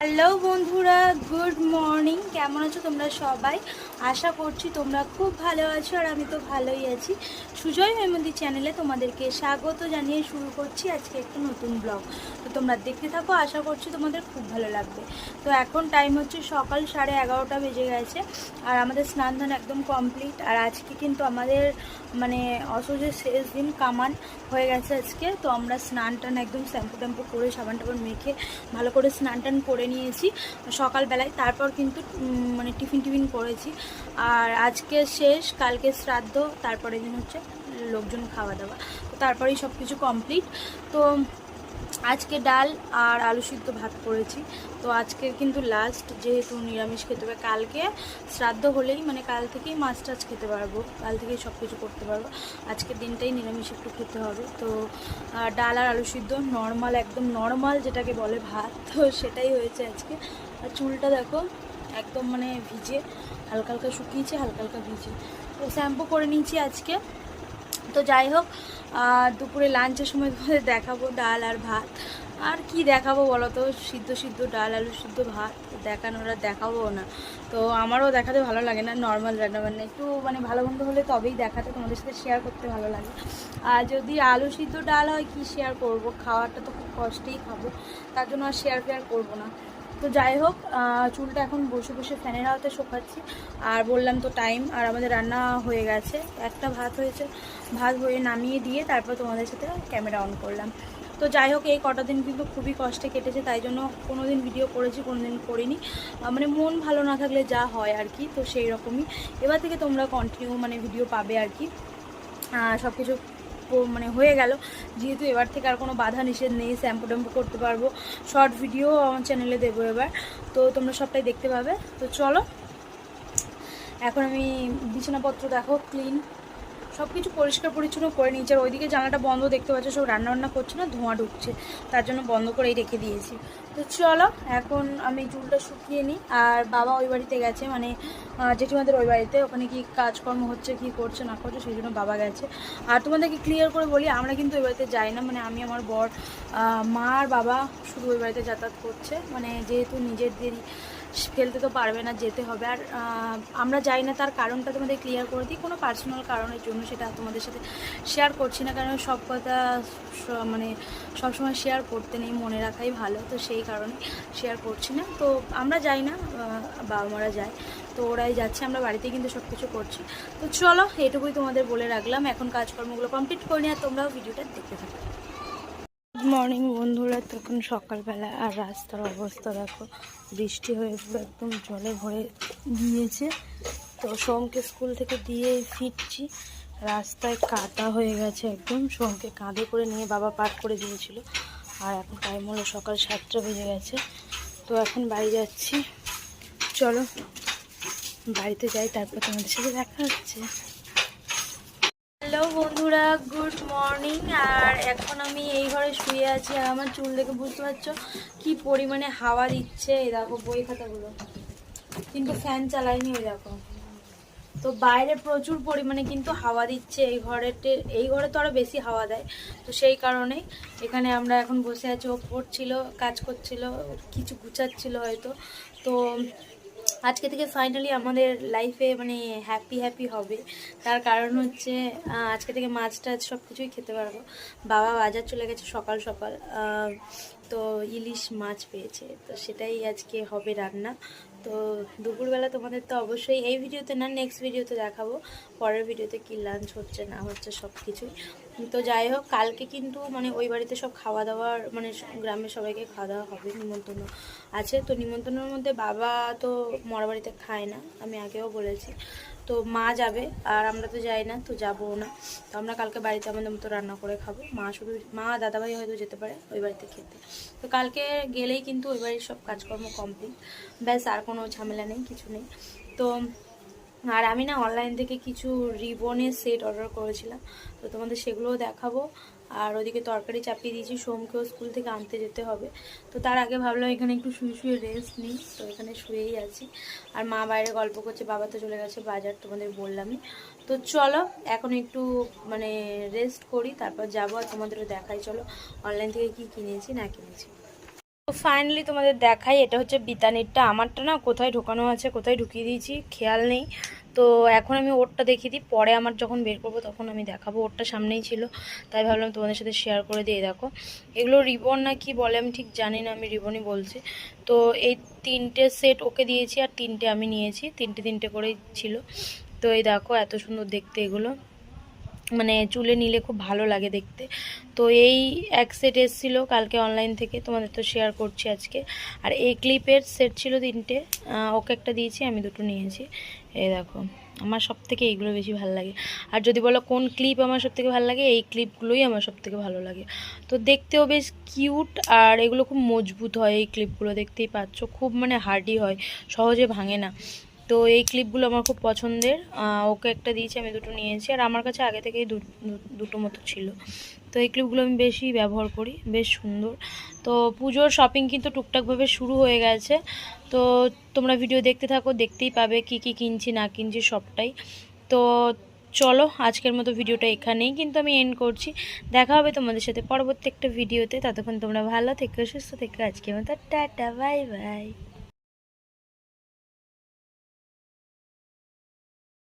Hello বন্ধুরা, good morning. কেমন আছো তোমরা সবাই? আশা করছি তোমরা খুব ভালো আছো, আর আমি তো ভালোই আছি। সুজয় মেমদি চ্যানেলে তোমাদেরকে স্বাগত জানিয়ে শুরু করছি আজকে একটা নতুন ব্লগ। তো তোমরা দেখতে থাকো, আশা করছি তোমাদের খুব ভালো লাগবে। তো এখন টাইম হচ্ছে সকাল 11:30 বেজে গেছে, আর আমাদের স্নান ধান একদম কমপ্লিট। আর আজকে কিন্তু আমাদের মানে অসহ্যের শেষ দিন, কামান হয়ে গেছে আজকে। তো আমরা স্নান টান একদম শ্যাম্পু ট্যাম্পু করে সাবান টাবান মেখে ভালো করে স্নান টান করে নিয়েছি সকালবেলায়। তারপর কিন্তু মানে টিফিন করেছি। আর আজকে শেষ, কালকে শ্রাদ্ধ, তারপরে দিন হচ্ছে লোকজন খাওয়া দাওয়া। তো তারপরেই সব কিছু কমপ্লিট। তো আজকে ডাল আর আলু সিদ্ধ ভাত করেছি। তো আজকে কিন্তু লাস্ট, যেহেতু নিরামিষ খেতে হবে। কালকে শ্রাদ্ধ হলেই মানে কাল থেকেই মাছ টাছ খেতে পারবো, কাল থেকেই সব কিছু করতে পারবো। আজকের দিনটাই নিরামিষ একটু খেতে হবে। তো ডাল আর আলু সিদ্ধ, নর্মাল, একদম নর্মাল যেটাকে বলে ভাত, তো সেটাই হয়েছে আজকে। আর চুলটা দেখো একদম মানে ভিজে, হালকা হালকা শুকিয়েছে, হালকা হালকা ভিজে। তো শ্যাম্পু করে নিয়েছি আজকে। তো যাই হোক, দুপুরে লাঞ্চের সময় তোমাদের দেখাবো ডাল আর ভাত। আর কি দেখাবো বলো তো, সিদ্ধ সিদ্ধ ডাল আলু সিদ্ধ ভাত দেখানোর আর দেখাবো না। তো আমারও দেখাতে ভালো লাগে না নর্মাল রান্নাবান্না, একটু মানে ভালো মন্দ হলে তবেই দেখাতে, তোমাদের সাথে শেয়ার করতে ভালো লাগে। আর যদি আলু সিদ্ধ ডাল হয়, কি শেয়ার করব, খাওয়াটা তো খুব কষ্টেই খাবো, তার জন্য আর শেয়ার করবো না। তো যাই হোক, চুলটা এখন বসে বসে ফ্যানের হাওয়াতে শোকাচ্ছি। আর বললাম তো টাইম, আর আমাদের রান্না হয়ে গেছে, একটা ভাত হয়েছে, ভাত হয়ে নামিয়ে দিয়ে তারপর তোমাদের সাথে ক্যামেরা অন করলাম। তো যাই হোক, এই কটা দিন কিন্তু খুবই কষ্টে কেটেছে, তাই জন্য কোনো দিন ভিডিও করেছি, কোনো দিন করিনি। মানে মন ভালো না থাকলে যা হয় আর কি, তো সেই রকমই এবার থেকে তোমরা কন্টিনিউ মানে ভিডিও পাবে আর কি। সব কিছু মানে হয়ে গেল, যেহেতু এবার থেকে আর কোনো বাধা নিষেধ নেই, শ্যাম্পু ট্যাম্পু করতে পারবো, শর্ট ভিডিও আমার চ্যানেলে দেবো এবার। তো তোমরা সবটাই দেখতে পাবে। তো চলো, এখন আমি বিছানাপত্র দেখো ক্লিন, সব কিছু পরিষ্কার পরিচ্ছন্ন করে নিয়েছি। আর ওইদিকে জানালাটা বন্ধ, দেখতে পাচ্ছ সব রান্নাবান্না করছে না, ধোঁয়া ঢুকছে, তার জন্য বন্ধ করেই রেখে দিয়েছি। তো চলো, এখন আমি চুলটা শুকিয়ে নিই। আর বাবা ওই বাড়িতে গেছে, মানে জেঠিমাদের ওই বাড়িতে, ওখানে কি কাজকর্ম হচ্ছে, কি করছে না করছে, সেই জন্য বাবা গেছে। আর তোমাদেরকে ক্লিয়ার করে বলি, আমরা কিন্তু ওই বাড়িতে যাই না, মানে আমি, আমার বর, মা আর বাবা শুধু ওই বাড়িতে যাতায়াত করছে, মানে যেহেতু নিজেদেরই ফেলতে তো পারবে না, যেতে হবে। আর আমরা যাই না, তার কারণটা তোমাদের ক্লিয়ার করে দিই, কোনো পার্সোনাল কারণের জন্য, সেটা তোমাদের সাথে শেয়ার করছি না, কারণ সব কথা মানে সবসময় শেয়ার করতে নেই, মনে রাখাই ভালো, তো সেই কারণে শেয়ার করছি না। তো আমরা যাই না, বাবা মারা যায়, তো ওরাই যাচ্ছে, আমরা বাড়িতে কিন্তু সব কিছু করছি। তো চলো, এটুকুই তোমাদের বলে রাখলাম, এখন কাজকর্মগুলো কমপ্লিট করে নিয়ে, আর তোমরাও ভিডিওটা দেখতে থাকো। গুড মর্নিং বন্ধুরা, তখন সকালবেলা, আর রাস্তার অবস্থা দেখো, বৃষ্টি হয়ে পুরো একদম জলে ভরে গিয়েছে। তো সোমকে স্কুল থেকে দিয়ে ফিরছি, রাস্তায় কাদা হয়ে গেছে একদম। সোমকে কাঁধে করে নিয়ে বাবা পার করে দিয়েছিল। আর এখন টাইম হলো সকাল 7টা বেজে গেছে। তো এখন বাড়ি যাচ্ছি, চলো বাড়িতে যাই, তারপর তোমাদের সাথে দেখা হচ্ছে। হ্যালো বন্ধুরা, গুড মর্নিং। আর এখন আমি এই ঘরে শুয়ে আছি, আর আমার চুল দেখে বুঝতে পারছো কি পরিমাণে হাওয়া দিচ্ছে। এই দেখো বই খাতাগুলো, কিন্তু ফ্যান চালাইনি, ওই দেখো। তো বাইরে প্রচুর পরিমাণে কিন্তু হাওয়া দিচ্ছে, এই ঘরে তো আরো বেশি হাওয়া দেয়। তো সেই কারণেই এখানে আমরা এখন বসে আছি। ও পড়ছিল, কাজ করছিল, কিছু গুছাচ্ছিল হয়তো। তো আজকে থেকে ফাইনালি আমাদের লাইফে মানে হ্যাপি হবে। তার কারণ হচ্ছে আজকে থেকে মাছ টাছ সব কিছুই খেতে পারবো। বাবা বাজার চলে গেছে সকাল সকাল, তো ইলিশ মাছ পেয়েছে, তো সেটাই আজকে হবে রান্না। তো দুপুরবেলা তোমাদের তো অবশ্যই এই ভিডিওতে না, নেক্সট ভিডিওতে দেখাবো, পরের ভিডিওতে কি লাঞ্চ হচ্ছে না হচ্ছে সব কিছুই। তো যাই হোক, কালকে কিন্তু মানে ওই বাড়িতে সব খাওয়া দাওয়ার মানে গ্রামের সবাইকে খাওয়া দাওয়া হবে, নিমন্ত্রণ আছে। তো নিমন্ত্রণের মধ্যে বাবা তো মরা বাড়িতে খায় না, আমি আগেও বলেছি। তো মা যাবে, আর আমরা তো যাই না, তো যাবো না। তো আমরা কালকে বাড়িতে আমাদের মতো রান্না করে খাবো। মা দাদাভাই হয়তো যেতে পারে ওই বাড়িতে খেতে। তো কালকে গেলেই কিন্তু ওই বাড়ির সব কাজকর্ম কমপ্লিট, ব্যাস, আর কোনো ঝামেলা নেই, কিছু নেই। তো আর আমি না অনলাইন থেকে কিছু রিবনের সেট অর্ডার করেছিলাম, তো তোমাদের সেগুলোও দেখাবো। আর ওদিকে তরকারি চাপিয়ে দিয়েছি, সোমকেও স্কুল থেকে আনতে যেতে হবে। তো তার আগে ভাবলাম এখানে একটু শুয়ে শুয়ে রেস্ট নিই, তো এখানে শুয়েই আছি। আর মা বাইরে গল্প করছে, বাবা তো চলে গেছে বাজার, তোমাদের বললামই। তো চলো এখন একটু মানে রেস্ট করি, তারপর যাবো, আর তোমাদেরও দেখাই চলো অনলাইন থেকে কি কিনেছি না কিনেছি। ফাইনালি তোমাদের দেখাই, এটা হচ্ছে বিতানিরটা। আমারটা না কোথায় ঢোকানো আছে, কোথায় ঢুকিয়ে দিয়েছি খেয়াল নেই। তো এখন আমি ওরটা দেখিয়ে দিই, পরে আমার যখন বের করবো তখন আমি দেখাবো। ওরটা সামনেই ছিল, তাই ভাবলাম তোমাদের সাথে শেয়ার করে দিয়ে। দেখো এগুলো রিবন না কি বলে আমি ঠিক জানি না, আমি রিবনই বলছি। তো এই 3টে সেট ওকে দিয়েছি আর 3টে আমি নিয়েছি, 3টে করেই ছিল। তো এই দেখো এত সুন্দর দেখতে এগুলো, মানে চুলে নিলে খুব ভালো লাগে দেখতে। তো এই এক সেট এসেছিলো কালকে অনলাইন থেকে, তোমাদের তো শেয়ার করছি আজকে। আর এই ক্লিপের সেট ছিল 3টে, ওকে একটা দিয়েছি, আমি 2টো নিয়েছি। এই দেখো আমার সব থেকে এইগুলো বেশি ভালো লাগে। আর যদি বলো কোন ক্লিপ আমার সব থেকে ভালো লাগে, এই ক্লিপগুলোই আমার সব থেকে ভালো লাগে। তো দেখতেও বেশ কিউট, আর এগুলো খুব মজবুত হয়। এই ক্লিপগুলো দেখতেই পাচ্ছ, খুব মানে হার্ডি হয়, সহজে ভাঙে না। তো এই ক্লিপগুলো আমার খুব পছন্দের। ওকে একটা দিয়েছি, আমি 2টো নিয়েছি। আর আমার কাছে আগে থেকেই দুটো মতো ছিল। তো এই ক্লিপগুলো আমি বেশি ব্যবহার করি, বেশ সুন্দর। তো পুজোর শপিং কিন্তু টুকটাকভাবে শুরু হয়ে গেছে। তো তোমরা ভিডিও দেখতে থাকো, দেখতেই পাবে কি কি কিনছি না কিনছি সবটাই। তো চলো আজকের মতো ভিডিওটা এখানেই কিন্তু আমি এন্ড করছি। দেখা হবে তোমাদের সাথে পরবর্তী একটা ভিডিওতে। ততক্ষণ তোমরা ভালো থেকো, সুস্থ থেকো। আজকের মতো টাটা, বাই বাই।